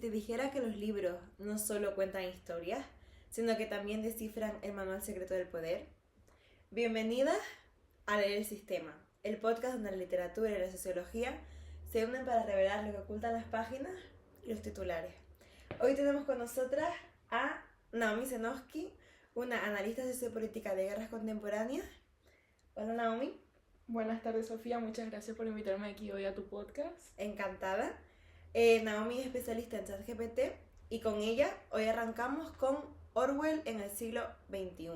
te dijera que los libros no solo cuentan historias, sino que también descifran el manual secreto del poder? Bienvenida a Leer el Sistema, el podcast donde la literatura y la sociología se unen para revelar lo que ocultan las páginas y los titulares. Hoy tenemos con nosotras a Naomi Zenoski, una analista sociopolítica de guerras contemporáneas. Hola Naomi. Buenas tardes, Sofía, muchas gracias por invitarme aquí hoy a tu podcast. Encantada. Naomi es especialista en ChatGPT y con ella hoy arrancamos con Orwell en el siglo XXI,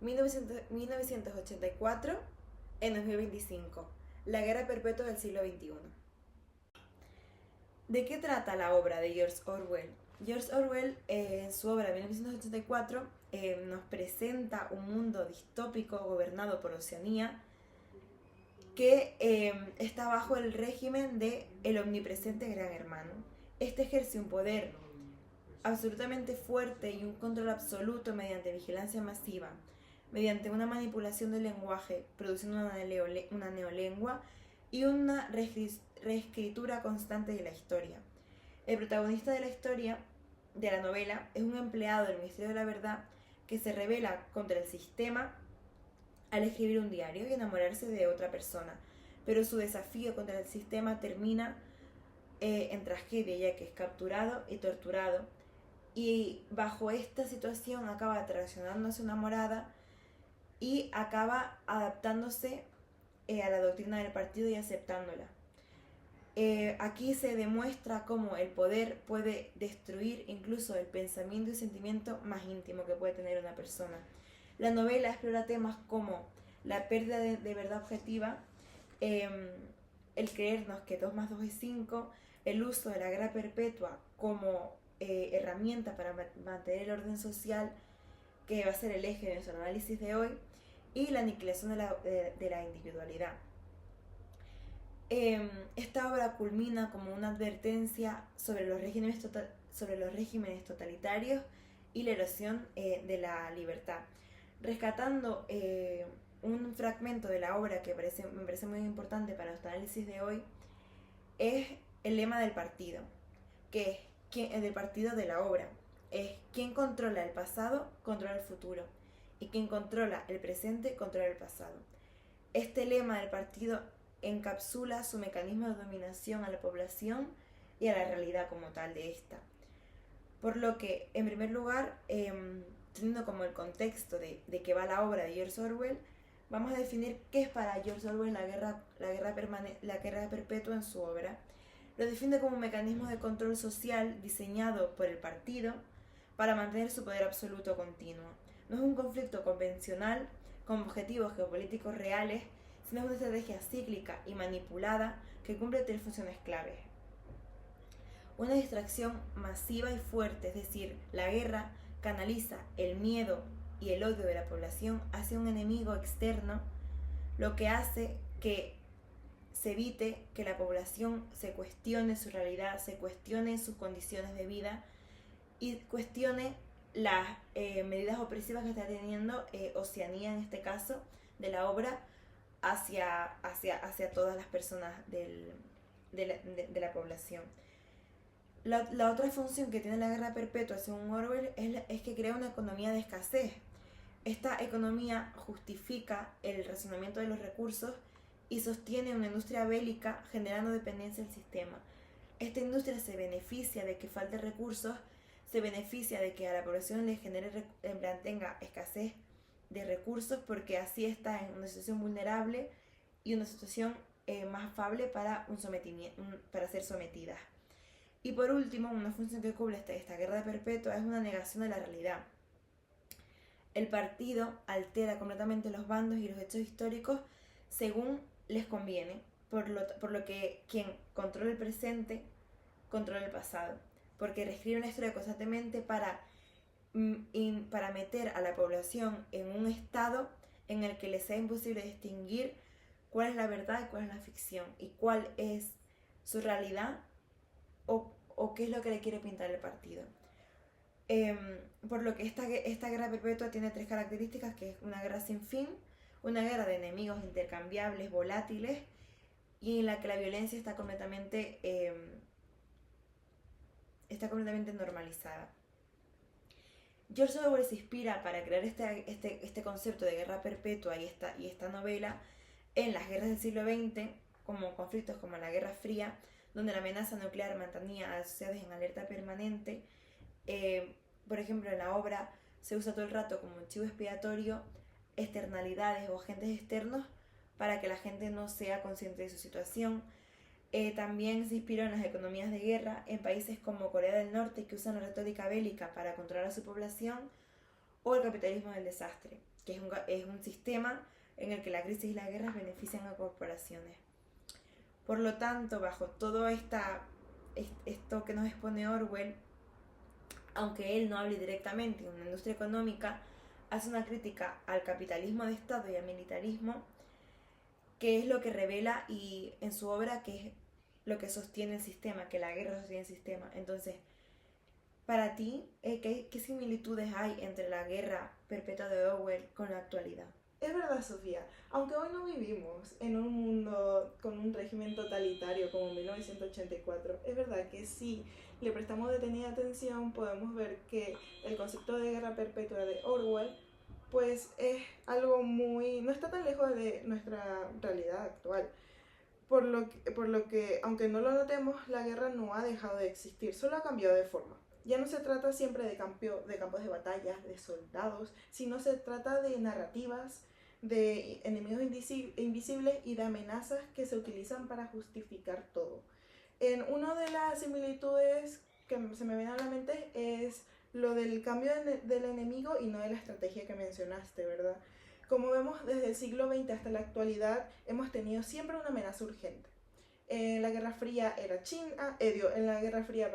1984 en 2025, la guerra perpetua del siglo XXI. ¿De qué trata la obra de George Orwell? George Orwell, en su obra 1984, nos presenta un mundo distópico gobernado por Oceanía, que está bajo el régimen de el omnipresente Gran Hermano. Este ejerce un poder absolutamente fuerte y un control absoluto mediante vigilancia masiva, mediante una manipulación del lenguaje, produciendo una neolengua y una reescritura constante de la historia. El protagonista de la historia, de la novela, es un empleado del Ministerio de la Verdad que se rebela contra el sistema al escribir un diario y enamorarse de otra persona, pero su desafío contra el sistema termina en tragedia, ya que es capturado y torturado, y bajo esta situación acaba traicionando a su enamorada y acaba adaptándose a la doctrina del partido y aceptándola. Aquí se demuestra cómo el poder puede destruir incluso el pensamiento y sentimiento más íntimo que puede tener una persona. La novela explora temas como la pérdida de verdad objetiva, el creernos que 2 más 2 es 5, el uso de la guerra perpetua como herramienta para mantener el orden social, que va a ser el eje de nuestro análisis de hoy, y la aniquilación de la individualidad. Esta obra culmina como una advertencia sobre los regímenes totalitarios y la erosión de la libertad. Rescatando un fragmento de la obra que me parece muy importante para nuestro análisis de hoy, es el lema del partido, que es del partido de la obra. Es: quien controla el pasado, controla el futuro, y quien controla el presente, controla el pasado. Este lema del partido encapsula su mecanismo de dominación a la población y a la realidad como tal de esta. Por lo que, en primer lugar, teniendo como el contexto de que va la obra de George Orwell, vamos a definir qué es para George Orwell la guerra perpetua en su obra. Lo define como un mecanismo de control social diseñado por el partido para mantener su poder absoluto continuo. No es un conflicto convencional con objetivos geopolíticos reales, sino es una estrategia cíclica y manipulada que cumple 3 funciones claves. Una distracción masiva y fuerte, es decir, la guerra canaliza el miedo y el odio de la población hacia un enemigo externo, lo que hace que se evite que la población se cuestione su realidad, se cuestione sus condiciones de vida y cuestione las medidas opresivas que está teniendo Oceanía, en este caso, de la obra, hacia todas las personas de la población. La otra función que tiene la guerra perpetua, según Orwell, es que crea una economía de escasez. Esta economía justifica el racionamiento de los recursos y sostiene una industria bélica generando dependencia del sistema. Esta industria se beneficia de que falte recursos, se beneficia de que a la población le tenga escasez de recursos, porque así está en una situación vulnerable y una situación más afable para ser sometidas. Y por último, una función que cubre esta guerra perpetua es una negación de la realidad. El partido altera completamente los bandos y los hechos históricos según les conviene, por lo que quien controla el presente controla el pasado, porque reescribe la historia constantemente para meter a la población en un estado en el que les sea imposible distinguir cuál es la verdad y cuál es la ficción, y cuál es su realidad o qué es lo que le quiere pintar el partido. Por lo que esta guerra perpetua tiene 3 características, que es una guerra sin fin, una guerra de enemigos intercambiables, volátiles, y en la que la violencia está completamente está completamente normalizada. George Orwell se inspira para crear este concepto de guerra perpetua y esta novela en las guerras del siglo XX, como conflictos como la Guerra Fría, donde la amenaza nuclear mantenía a las sociedades en alerta permanente. Por ejemplo, en la obra se usa todo el rato como chivo expiatorio externalidades o agentes externos para que la gente no sea consciente de su situación. También se inspiró en las economías de guerra en países como Corea del Norte, que usan la retórica bélica para controlar a su población, o el capitalismo del desastre, que es un sistema en el que la crisis y las guerras benefician a corporaciones. Por lo tanto, bajo todo esto que nos expone Orwell, aunque él no hable directamente de una industria económica, hace una crítica al capitalismo de Estado y al militarismo, que es lo que revela y en su obra que es lo que sostiene el sistema, que la guerra sostiene el sistema. Entonces, para ti, ¿qué similitudes hay entre la guerra perpetua de Orwell con la actualidad? Es verdad, Sofía, aunque hoy no vivimos en un mundo con un régimen totalitario como 1984, es verdad que si le prestamos detenida atención podemos ver que el concepto de guerra perpetua de Orwell pues es algo muy... no está tan lejos de nuestra realidad actual. Por lo que, aunque no lo notemos, la guerra no ha dejado de existir, solo ha cambiado de forma. Ya no se trata siempre de campos de batalla, de soldados, sino se trata de narrativas, de enemigos invisibles y de amenazas que se utilizan para justificar todo. Una de las similitudes que se me viene a la mente es lo del cambio del enemigo y no de la estrategia que mencionaste, ¿verdad? Como vemos, desde el siglo XX hasta la actualidad hemos tenido siempre una amenaza urgente. En la Guerra Fría era China, en la Guerra Fría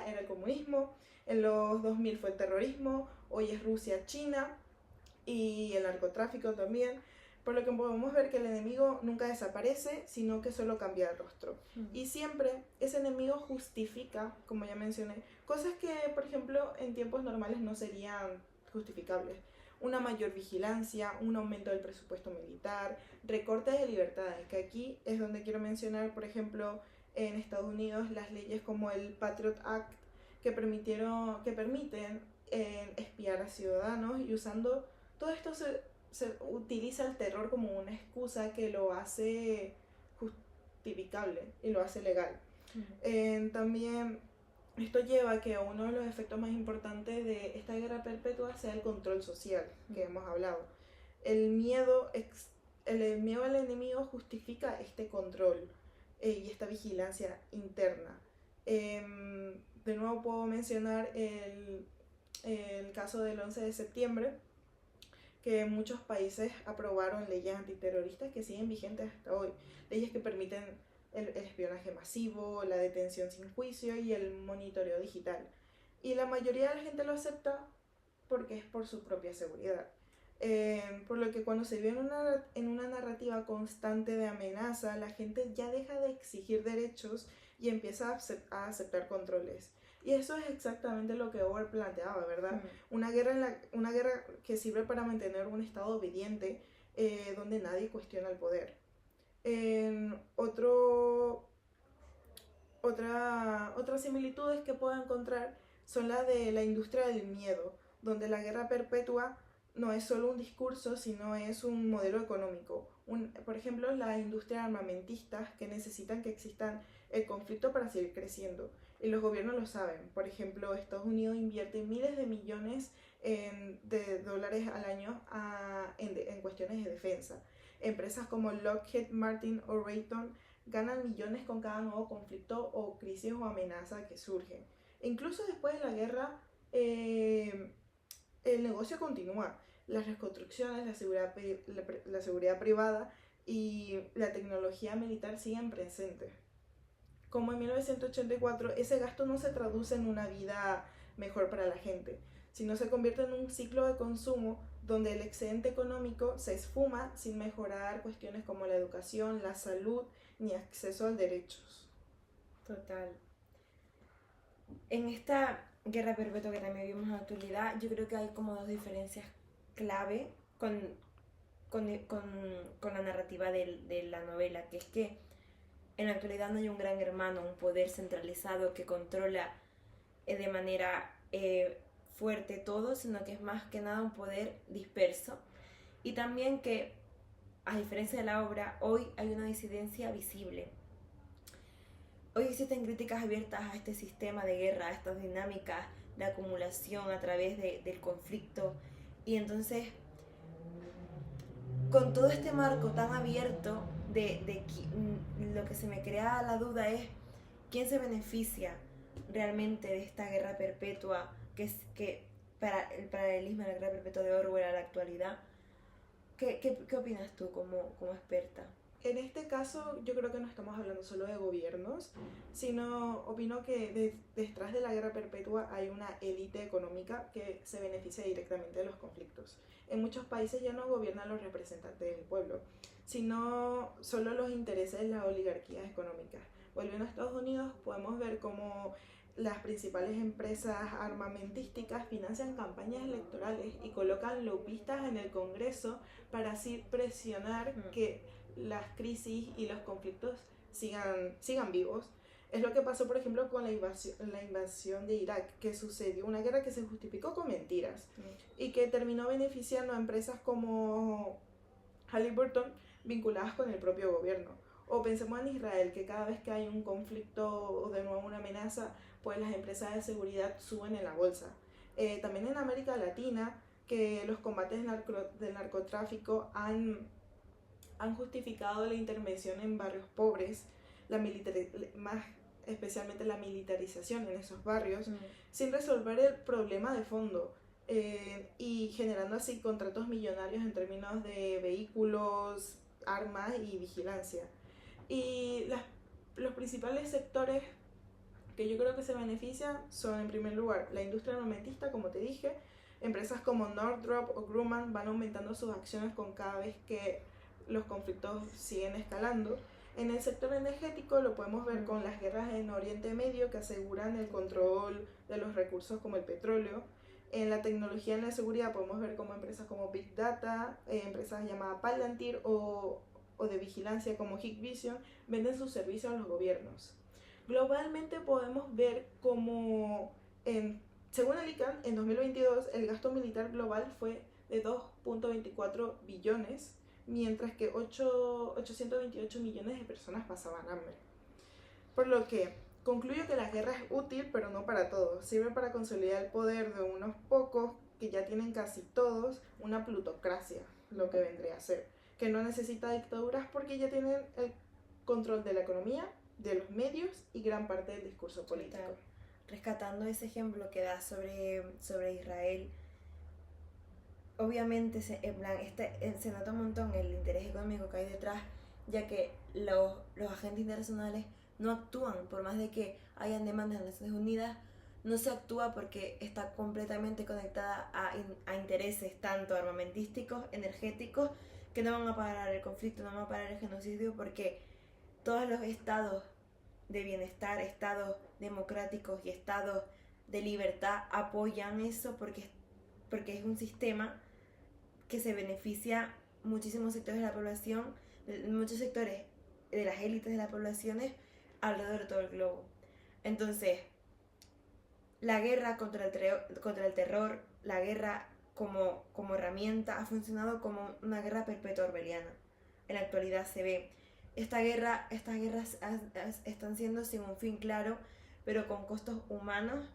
era el comunismo, en los 2000 fue el terrorismo, hoy es Rusia, China y el narcotráfico también, por lo que podemos ver que el enemigo nunca desaparece, sino que solo cambia de rostro. Y siempre ese enemigo justifica, como ya mencioné, cosas que, por ejemplo, en tiempos normales no serían justificables. Una mayor vigilancia, un aumento del presupuesto militar, recortes de libertades, que aquí es donde quiero mencionar, por ejemplo, en Estados Unidos las leyes como el Patriot Act que permiten espiar a ciudadanos, y usando todo esto se utiliza el terror como una excusa que lo hace justificable y lo hace legal. También esto lleva a que uno de los efectos más importantes de esta guerra perpetua sea el control social que hemos hablado. El miedo al enemigo justifica este control y esta vigilancia interna. De nuevo puedo mencionar el caso del 11 de septiembre, que muchos países aprobaron leyes antiterroristas que siguen vigentes hasta hoy. Leyes que permiten el espionaje masivo, la detención sin juicio y el monitoreo digital. Y la mayoría de la gente lo acepta porque es por su propia seguridad. Por lo que cuando se vive en una narrativa constante de amenaza, la gente ya deja de exigir derechos y empieza a aceptar controles. Y eso es exactamente lo que Orwell planteaba, ¿verdad? Una guerra que sirve para mantener un estado obediente donde nadie cuestiona el poder. Otras similitudes que puedo encontrar son las de la industria del miedo, donde la guerra perpetua no es solo un discurso, sino es un modelo económico. Por ejemplo, la industria armamentista, que necesitan que existan el conflicto para seguir creciendo. Y los gobiernos lo saben. Por ejemplo, Estados Unidos invierte miles de millones de dólares al año en cuestiones de defensa. Empresas como Lockheed Martin o Raytheon ganan millones con cada nuevo conflicto o crisis o amenaza que surge. E incluso después de la guerra, el negocio continúa. Las reconstrucciones, la seguridad privada y la tecnología militar siguen presentes. Como en 1984, ese gasto no se traduce en una vida mejor para la gente, sino se convierte en un ciclo de consumo donde el excedente económico se esfuma sin mejorar cuestiones como la educación, la salud ni acceso a derechos. Total. En esta guerra perpetua que también vivimos en la actualidad, yo creo que hay como dos diferencias clave con la narrativa de la novela, que es que en la actualidad no hay un gran hermano, un poder centralizado que controla de manera fuerte todo, sino que es más que nada un poder disperso. Y también que, a diferencia de la obra, hoy hay una disidencia visible. Hoy existen críticas abiertas a este sistema de guerra, a estas dinámicas de acumulación a través del conflicto. Y entonces, con todo este marco tan abierto, lo que se me crea la duda es quién se beneficia realmente de esta guerra perpetua, que para el paralelismo de la guerra perpetua de Orwell a la actualidad. ¿Qué opinas tú como experta? En este caso, yo creo que no estamos hablando solo de gobiernos, sino opino que detrás de la guerra perpetua hay una élite económica que se beneficia directamente de los conflictos. En muchos países ya no gobiernan los representantes del pueblo, sino solo los intereses de las oligarquías económicas. Volviendo a Estados Unidos, podemos ver cómo las principales empresas armamentísticas financian campañas electorales y colocan lobistas en el Congreso para así presionar que las crisis y los conflictos sigan vivos. Es lo que pasó, por ejemplo, con la invasión de Irak, que sucedió una guerra que se justificó con mentiras y que terminó beneficiando a empresas como Halliburton vinculadas con el propio gobierno. O pensemos en Israel, que cada vez que hay un conflicto o de nuevo una amenaza, pues las empresas de seguridad suben en la bolsa. También en América Latina, que los combates del narcotráfico han justificado la intervención en barrios pobres, más especialmente la militarización en esos barrios, sin resolver el problema de fondo y generando así contratos millonarios en términos de vehículos, armas y vigilancia. Y los principales sectores que yo creo que se benefician son, en primer lugar, la industria armamentista, como te dije. Empresas como Northrop o Grumman van aumentando sus acciones con cada vez que los conflictos siguen escalando. En el sector energético lo podemos ver con las guerras en Oriente Medio que aseguran el control de los recursos como el petróleo. En la tecnología y en la seguridad podemos ver como empresas como Big Data, empresas llamadas Palantir o de vigilancia como Hikvision venden sus servicios a los gobiernos. Globalmente podemos ver como, según el ICANN, en 2022 el gasto militar global fue de 2.24 billones, mientras que 828 millones de personas pasaban hambre. Por lo que concluyo que la guerra es útil, pero no para todos. Sirve para consolidar el poder de unos pocos que ya tienen casi todos una plutocracia, lo que vendría a ser, que no necesita dictaduras porque ya tienen el control de la economía, de los medios y gran parte del discurso político. Total. Rescatando ese ejemplo que da sobre Israel, obviamente se nota un montón el interés económico que hay detrás, ya que los agentes internacionales no actúan, por más de que hayan demandas de Naciones Unidas, no se actúa porque está completamente conectada a intereses tanto armamentísticos, energéticos, que no van a parar el conflicto, no van a parar el genocidio, porque todos los estados de bienestar, estados democráticos y estados de libertad apoyan eso porque es un sistema que se beneficia muchísimos sectores de la población, muchos sectores de las élites de las poblaciones alrededor de todo el globo. Entonces, la guerra contra el terror, la guerra como herramienta ha funcionado como una guerra perpetua orwelliana. En la actualidad se ve. Estas guerras están siendo sin un fin claro, pero con costos humanos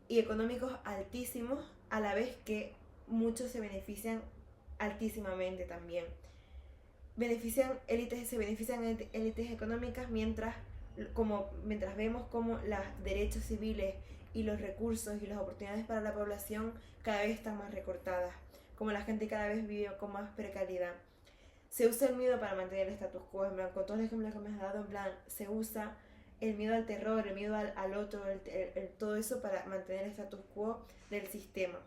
y económicos altísimos, a la vez que muchos se benefician altísimamente también. Se benefician élites económicas mientras vemos como los derechos civiles y los recursos y las oportunidades para la población cada vez están más recortadas, como la gente cada vez vive con más precariedad. Se usa el miedo para mantener el status quo, en plan, con todos los ejemplos que me has dado, en plan, se usa el miedo al terror, el miedo al otro, todo eso para mantener el status quo del sistema.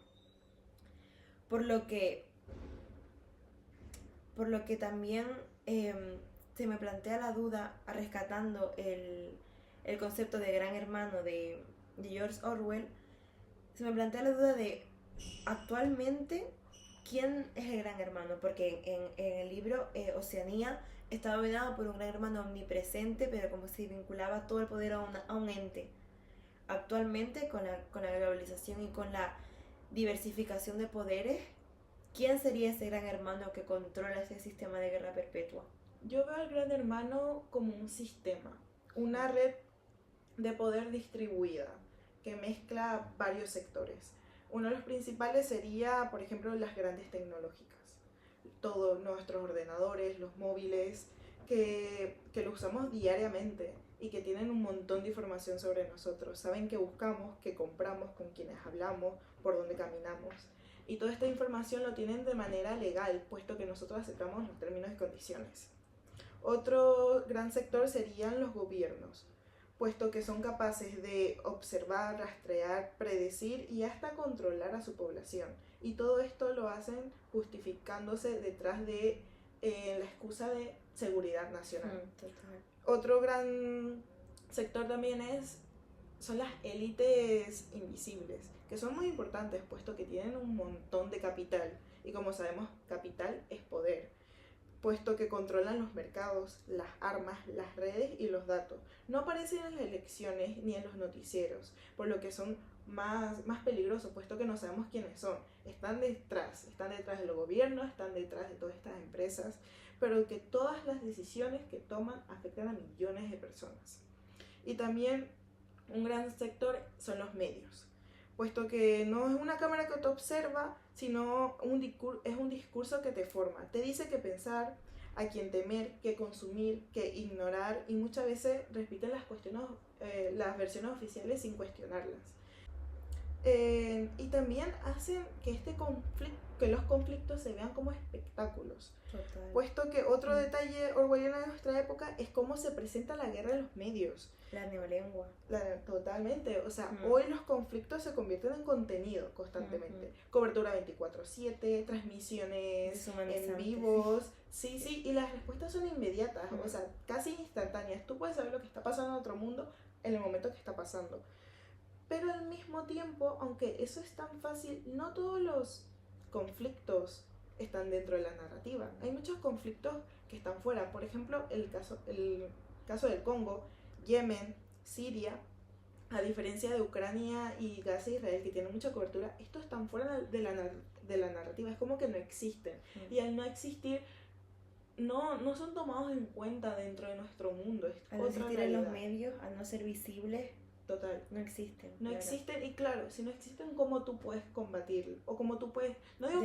Por lo que también se me plantea la duda, rescatando el concepto de gran hermano de George Orwell, se me plantea la duda de actualmente quién es el gran hermano, porque en el libro Oceanía está dominado por un gran hermano omnipresente, pero como si vinculaba todo el poder a un ente. Actualmente, con la globalización y con la diversificación de poderes, ¿quién sería ese gran hermano que controla ese sistema de guerra perpetua? Yo veo al gran hermano como un sistema, una red de poder distribuida que mezcla varios sectores. Uno de los principales sería, por ejemplo, las grandes tecnológicas. Todos nuestros ordenadores, los móviles, que lo usamos diariamente y que tienen un montón de información sobre nosotros. Saben qué buscamos, qué compramos, con quiénes hablamos, por dónde caminamos. Y toda esta información lo tienen de manera legal, puesto que nosotros aceptamos los términos y condiciones. Otro gran sector serían los gobiernos, puesto que son capaces de observar, rastrear, predecir y hasta controlar a su población. Y todo esto lo hacen justificándose detrás de la excusa de seguridad nacional. Total. Otro gran sector también son las élites invisibles, que son muy importantes, puesto que tienen un montón de capital. Y como sabemos, capital es poder, puesto que controlan los mercados, las armas, las redes y los datos. No aparecen en las elecciones ni en los noticieros, por lo que son más peligrosos, puesto que no sabemos quiénes son. Están detrás de los gobiernos, están detrás de todas estas empresas, pero que todas las decisiones que toman afectan a millones de personas. Y también un gran sector son los medios, puesto que no es una cámara que te observa, sino es un discurso que te forma. Te dice qué pensar, a quién temer, qué consumir, qué ignorar, y muchas veces repiten las versiones oficiales sin cuestionarlas. Y también hacen que los conflictos se vean como espectáculos. Total. Puesto que otro detalle orwelliano de nuestra época es cómo se presenta la guerra en los medios. La neolengua. Totalmente, o sea, hoy los conflictos se convierten en contenido constantemente. Cobertura 24/7, transmisiones en vivos, sí, y las respuestas son inmediatas, o sea, casi instantáneas. Tú puedes saber lo que está pasando en otro mundo en el momento que está pasando. Pero al mismo tiempo, aunque eso es tan fácil, no todos los conflictos están dentro de la narrativa. Hay muchos conflictos que están fuera. Por ejemplo, el caso del Congo, Yemen, Siria, a diferencia de Ucrania y Gaza e Israel, que tienen mucha cobertura, estos están fuera de la narrativa. Es como que no existen. Y al no existir, no son tomados en cuenta dentro de nuestro mundo. Al no existir en los medios, al no ser visibles, total. No existen. No existen, y claro, si no existen, ¿cómo tú puedes combatirlo? O cómo tú puedes, no digo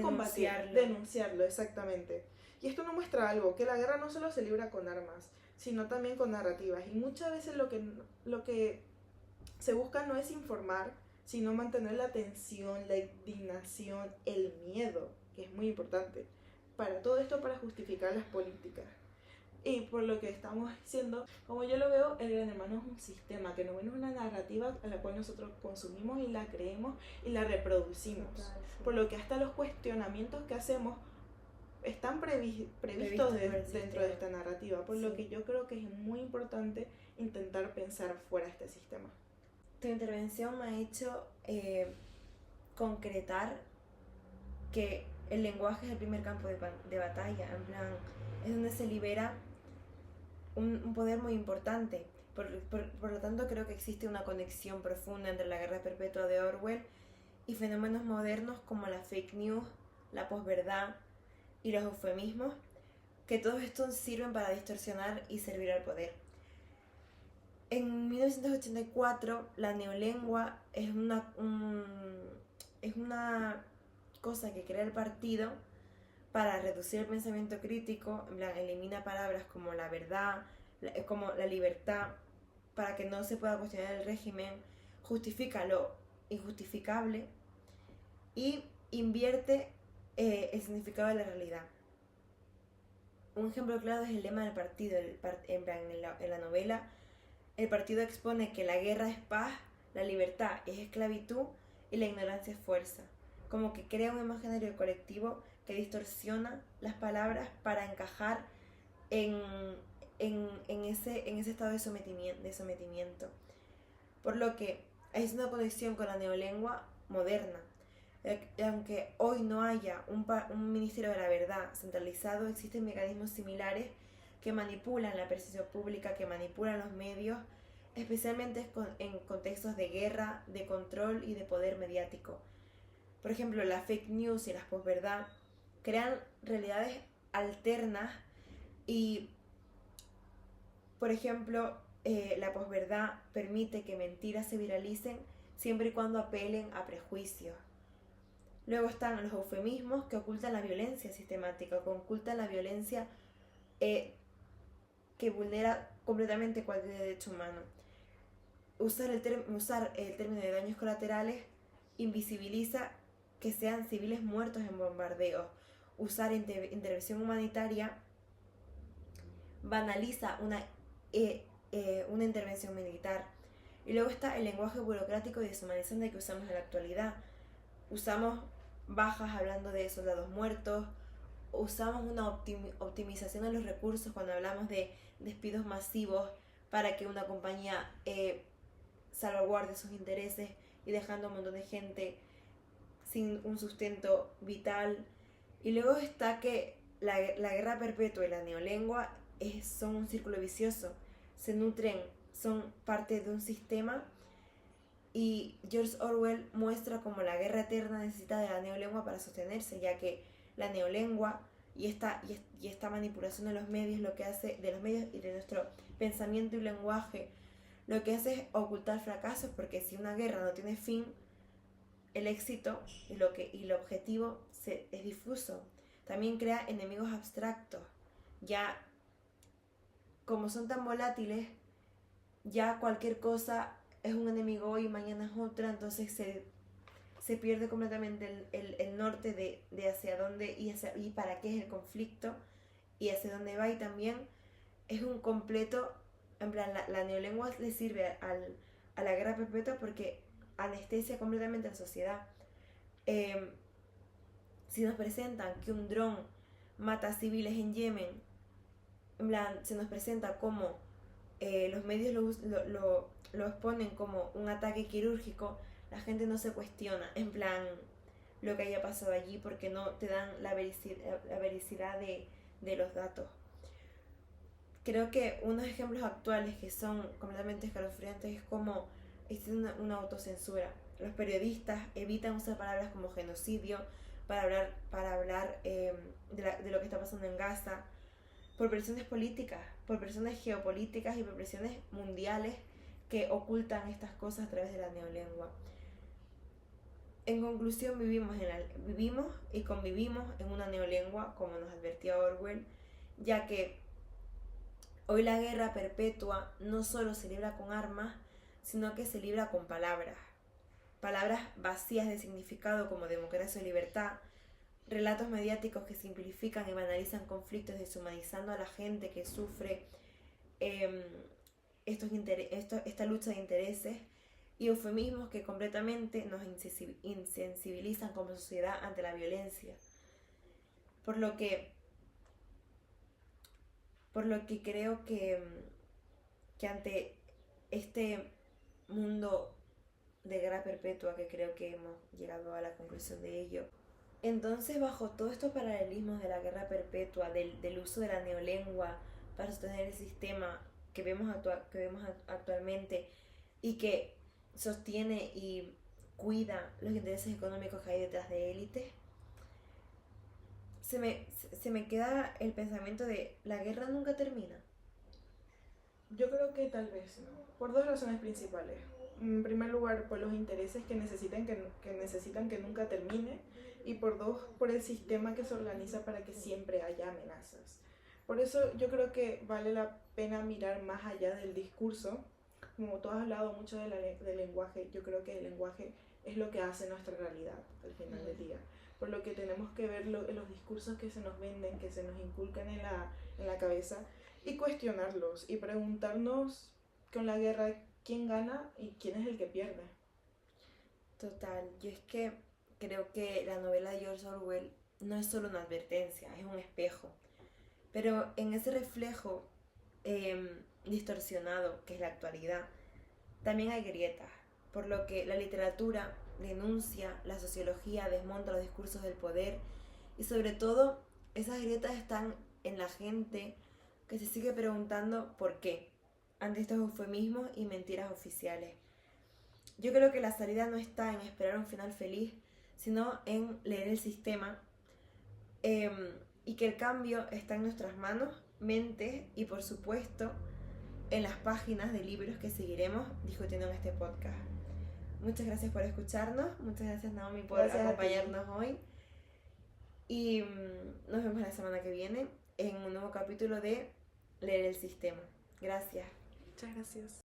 denunciarlo, exactamente. Y esto nos muestra algo, que la guerra no solo se libra con armas, sino también con narrativas. Y muchas veces lo que se busca no es informar, sino mantener la tensión, la indignación, el miedo, que es muy importante. Para todo esto, para justificar las políticas. Y por lo que estamos diciendo, como yo lo veo, el gran hermano es un sistema, que no es una narrativa a la cual nosotros consumimos y la creemos y la reproducimos. Total, sí. Por lo que hasta los cuestionamientos que hacemos están previstos dentro de esta narrativa. Por lo que yo creo que es muy importante intentar pensar fuera de este sistema. Tu intervención me ha hecho concretar que el lenguaje es el primer campo de batalla, en plan, es donde se libera un poder muy importante. Por lo tanto, creo que existe una conexión profunda entre la guerra perpetua de Orwell y fenómenos modernos como la fake news, la posverdad y los eufemismos, que todos estos sirven para distorsionar y servir al poder. En 1984, la neolengua es una cosa que crea el partido para reducir el pensamiento crítico, en plan, elimina palabras como la verdad, como la libertad, para que no se pueda cuestionar el régimen, justifica lo injustificable y invierte el significado de la realidad. Un ejemplo claro es el lema del partido. En la novela, el partido expone que la guerra es paz, la libertad es esclavitud y la ignorancia es fuerza. Como que crea un imaginario colectivo que distorsiona las palabras para encajar en ese estado de sometimiento. Por lo que es una conexión con la neolengua moderna. Aunque hoy no haya un Ministerio de la Verdad centralizado, existen mecanismos similares que manipulan la percepción pública, que manipulan los medios, especialmente en contextos de guerra, de control y de poder mediático. Por ejemplo, la fake news y las posverdad crean realidades alternas y, por ejemplo, la posverdad permite que mentiras se viralicen siempre y cuando apelen a prejuicios. Luego están los eufemismos que ocultan la violencia sistemática, que ocultan la violencia que vulnera completamente cualquier derecho humano. Usar el término de daños colaterales invisibiliza que sean civiles muertos en bombardeos. Usar intervención humanitaria banaliza una intervención militar. Y luego está el lenguaje burocrático y deshumanizante que usamos en la actualidad. Usamos bajas hablando de soldados muertos, usamos una optimización de los recursos cuando hablamos de despidos masivos para que una compañía salvaguarde sus intereses y dejando a un montón de gente sin un sustento vital. Y luego está que la guerra perpetua y la neolengua son un círculo vicioso, se nutren, son parte de un sistema. Y George Orwell muestra cómo la guerra eterna necesita de la neolengua para sostenerse, ya que la neolengua y esta manipulación de los medios, de los medios y de nuestro pensamiento y lenguaje, lo que hace es ocultar fracasos, porque si una guerra no tiene fin, el éxito y el objetivo es difuso. También crea enemigos abstractos. Ya, como son tan volátiles, ya cualquier cosa es un enemigo hoy y mañana es otra, entonces se pierde completamente el norte de hacia dónde y para qué es el conflicto y hacia dónde va. Y también es un completo, en plan, la neolengua le sirve a la guerra perpetua porque anestesia completamente a la sociedad. Si nos presentan que un dron mata a civiles en Yemen, en plan, se nos presenta como los medios lo exponen como un ataque quirúrgico, la gente no se cuestiona, en plan, lo que haya pasado allí, porque no te dan la vericidad de los datos. Creo que unos ejemplos actuales que son completamente escalofriantes es como existe una autocensura. Los periodistas evitan usar palabras como genocidio para hablar de lo que está pasando en Gaza, por presiones políticas, por presiones geopolíticas y por presiones mundiales que ocultan estas cosas a través de la neolengua. En conclusión, vivimos y convivimos en una neolengua, como nos advertía Orwell, ya que hoy la guerra perpetua no solo se libra con armas, sino que se libra con palabras. Palabras vacías de significado como democracia o libertad, relatos mediáticos que simplifican y banalizan conflictos deshumanizando a la gente que sufre esta lucha de intereses, y eufemismos que completamente nos insensibilizan como sociedad ante la violencia. Por lo que creo que ante este mundo de guerra perpetua, que creo que hemos llegado a la conclusión de ello, entonces bajo todos estos paralelismos de la guerra perpetua, del uso de la neolengua para sostener el sistema que vemos actualmente y que sostiene y cuida los intereses económicos que hay detrás de élites, se me queda el pensamiento de ¿la guerra nunca termina? Yo creo que tal vez no, por dos razones principales. En primer lugar, por los intereses que necesitan que nunca termine, y por dos, por el sistema que se organiza para que siempre haya amenazas. Por eso yo creo que vale la pena mirar más allá del discurso. Como tú has hablado mucho del lenguaje, yo creo que el lenguaje es lo que hace nuestra realidad al final del día. Por lo que tenemos que ver los discursos que se nos venden, que se nos inculcan en la cabeza, y cuestionarlos y preguntarnos con la guerra quién gana y quién es el que pierde. Total, yo es que creo que la novela de George Orwell no es solo una advertencia, es un espejo. Pero en ese reflejo distorsionado que es la actualidad, también hay grietas, por lo que la literatura denuncia, la sociología desmonta los discursos del poder, y sobre todo esas grietas están en la gente que se sigue preguntando por qué ante estos eufemismos y mentiras oficiales. Yo creo que la salida no está en esperar un final feliz, sino en leer el sistema, y que el cambio está en nuestras manos, mentes y por supuesto en las páginas de libros que seguiremos discutiendo en este podcast. Muchas gracias por escucharnos, muchas gracias Naomi por acompañarnos hoy y nos vemos la semana que viene en un nuevo capítulo de Leer el Sistema. Gracias. Muchas gracias.